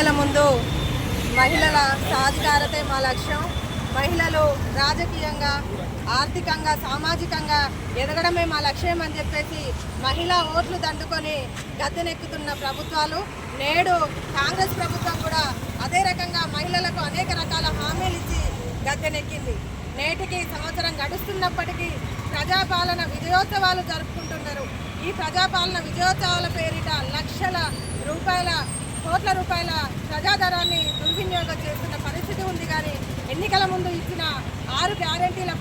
ఎన్నికల ముందు మహిళల సాధికారతే మా లక్ష్యం, మహిళలు రాజకీయంగా, ఆర్థికంగా, సామాజికంగా ఎదగడమే మా లక్ష్యం అని చెప్పేసి మహిళా ఓట్లు దండుకొని గద్దెనెక్కుతున్న ప్రభుత్వాలు, నేడు కాంగ్రెస్ ప్రభుత్వం కూడా అదే రకంగా మహిళలకు అనేక రకాల హామీలు ఇచ్చి గద్దెనెక్కింది. నేటికి సంవత్సరం గడుస్తున్నప్పటికీ ప్రజాపాలన విజయోత్సవాలు జరుపుకుంటున్నారు. ఈ ప్రజాపాలన విజయోత్సవాల పేరిట లక్షల రూపాయల, కోట్ల రూపాయల ప్రజాధనాన్ని దుర్వినియోగం చేస్తున్న పరిస్థితి ఉంది. కానీ ఎన్నికల ముందు ఇచ్చిన 6 గ్యారెంటీల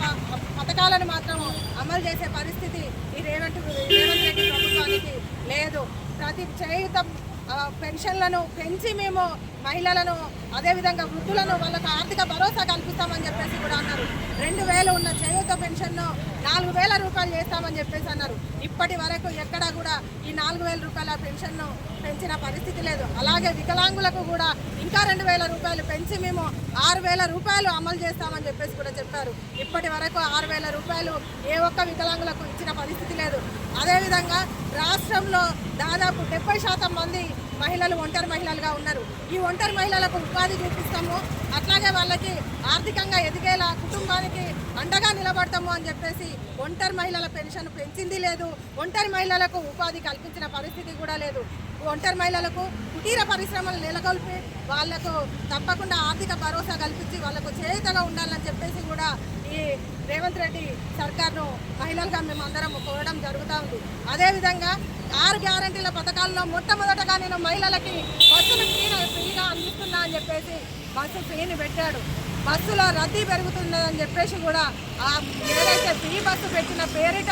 పథకాలను మాత్రం అమలు చేసే పరిస్థితి ఈ రేవంత్ రెడ్డి ప్రభుత్వానికి లేదు. ప్రతి చేయుత పెన్షన్లను పెంచి మేము మహిళలను, అదేవిధంగా వృద్ధులను వాళ్ళకు ఆర్థిక భరోసా కల్పిస్తామని చెప్పేసి కూడా అన్నారు. 2000 ఉన్న చేయుత పెన్షన్ను 4000 రూపాయలు చేస్తామని చెప్పేసి అన్నారు. ఇప్పటి వరకు ఎక్కడా కూడా ఈ 4000 రూపాయల పెన్షన్ను పెంచిన పరిస్థితి లేదు. అలాగే వికలాంగులకు కూడా ఇంకా 2000 రూపాయలు పెంచి మేము 6000 రూపాయలు అమలు చేస్తామని చెప్పేసి కూడా చెప్పారు. ఇప్పటి వరకు 6000 రూపాయలు ఏ ఒక్క వికలాంగులకు ఇచ్చిన పరిస్థితి లేదు. అదేవిధంగా రాష్ట్రంలో దాదాపు 70% మంది మహిళలు ఒంటరి మహిళలుగా ఉన్నారు. ఈ ఒంటరి మహిళలకు ఉపాధి చూపిస్తాము, అట్లాగే వాళ్ళకి ఆర్థికంగా ఎదిగేలా కుటుంబానికి అండగా నిలబడతాము అని చెప్పేసి ఒంటరి మహిళల పెన్షన్ పెంచింది లేదు. ఒంటరి మహిళలకు ఉపాధి కల్పించిన పరిస్థితి కూడా లేదు. ఒంటరి మహిళలకు కుటీర పరిశ్రమలు నెలకొల్పి వాళ్లకు తప్పకుండా ఆర్థిక భరోసా కల్పించి వాళ్లకు చేయుతగా ఉండాలని చెప్పేసి కూడా ఈ రేవంత్ రెడ్డి సర్కార్ను మహిళలుగా మేము అందరం కోరడం జరుగుతూ ఉంది. అదేవిధంగా 6 గ్యారెంటీల పథకాల్లో మొట్టమొదటగా నేను మహిళలకి బస్సులు ఫ్రీగా అందిస్తున్నా అని చెప్పేసి బస్సు ఫ్రీని పెట్టాడు. బస్సులో రద్దీ పెరుగుతుందని చెప్పేసి కూడా ఏదైతే ఫ్రీ బస్సు పెట్టిన పేరిట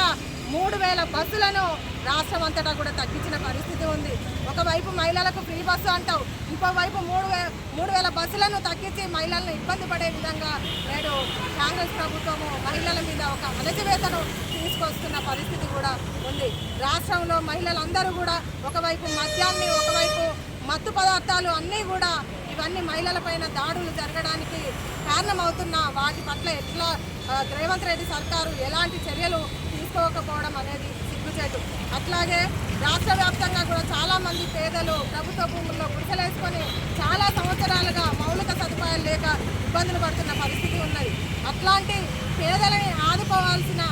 3000 బస్సులను రాష్ట్రం అంతటా కూడా తగ్గించిన పరిస్థితి ఉంది. ఒకవైపు మహిళలకు ఫ్రీ బస్సు అంటావు, ఇంకోవైపు 3000 బస్సులను తగ్గించి మహిళలను ఇబ్బంది పడే విధంగా నేడు కాంగ్రెస్ ప్రభుత్వము మహిళల మీద ఒక అణచివేతను తీసుకొస్తున్న పరిస్థితి కూడా ఉంది. రాష్ట్రంలో మహిళలందరూ కూడా ఒకవైపు మద్యాన్ని, ఒకవైపు మత్తు పదార్థాలు అన్నీ కూడా ఇవన్నీ మహిళలపైన దాడులు జరగడానికి కారణమవుతున్న వాటి పట్ల ఎట్లా రేవంత్ రెడ్డి సర్కారు ఎలాంటి చర్యలు తీసుకోకపోవడం అనేది సిగ్గుచేటు. అట్లాగే రాష్ట్ర వ్యాప్తంగా కూడా చాలామంది పేదలు ప్రభుత్వ భూముల్లో గుడిసెలేసుకొని చాలా సంవత్సరాలుగా మౌలిక సదుపాయాలు లేక ఇబ్బందులు పడుతున్న పరిస్థితి ఉన్నది. అట్లాంటి పేదలని ఆదుకోవాల్సిన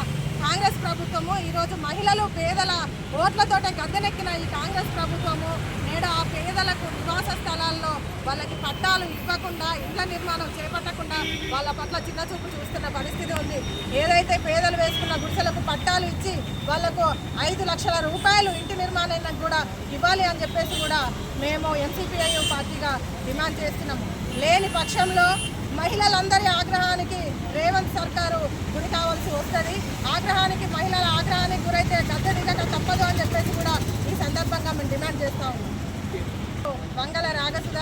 కాంగ్రెస్ ప్రభుత్వము ఈరోజు మహిళలు, పేదల ఓట్లతోటే గద్దెనెక్కిన ఈ కాంగ్రెస్ ప్రభుత్వము నేడు ఆ పేదలకు నివాస స్థలాల్లో వాళ్ళకి పట్టాలు ఇవ్వకుండా, ఇళ్ల నిర్మాణం చేపట్టకుండా వాళ్ళ పట్ల చిన్నచూపు చూస్తున్న పరిస్థితి ఉంది. ఏదైతే పేదలు వేసుకున్న గుడిసెలకు పట్టాలు ఇచ్చి వాళ్లకు 5 లక్షల రూపాయలు ఇంటి నిర్మాణానికి కూడా ఇవ్వాలి అని చెప్పేసి కూడా మేము ఎంసీపీఐ పార్టీగా డిమాండ్ చేస్తున్నాము. లేని పక్షంలో మహిళలందరి ఆగ్రహానికి రేవంత్ సర్కారు గురి కావాల్సి వస్తుంది. ఆగ్రహానికి, మహిళల ఆగ్రహానికి గురైతే గద్దె దిగక తప్పదు అని చెప్పేసి కూడా ఈ సందర్భంగా మేము డిమాండ్ చేస్తా ఉన్నాం. వంగల రాగసుధ,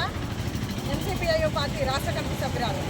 ఎంసీపీఐ పార్టీ రాష్ట్ర కమిటీ సభ్యురాలు.